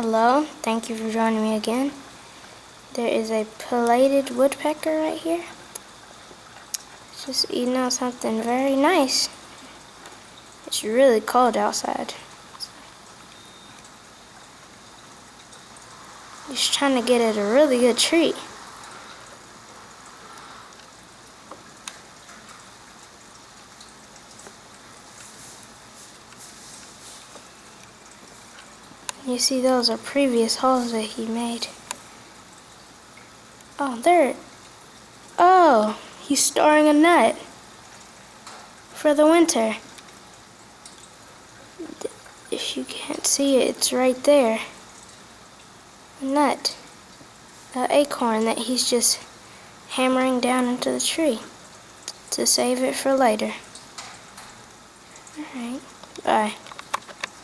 Hello, thank you for joining me again. There is a pileated woodpecker right here. Just eating on something very nice. It's really cold outside. He's trying to get at a really good treat. You see, those are previous holes that he made. Oh, he's storing a nut for the winter. If you can't see it, it's right there. A nut, an acorn that he's just hammering down into the tree to save it for later. Alright, bye.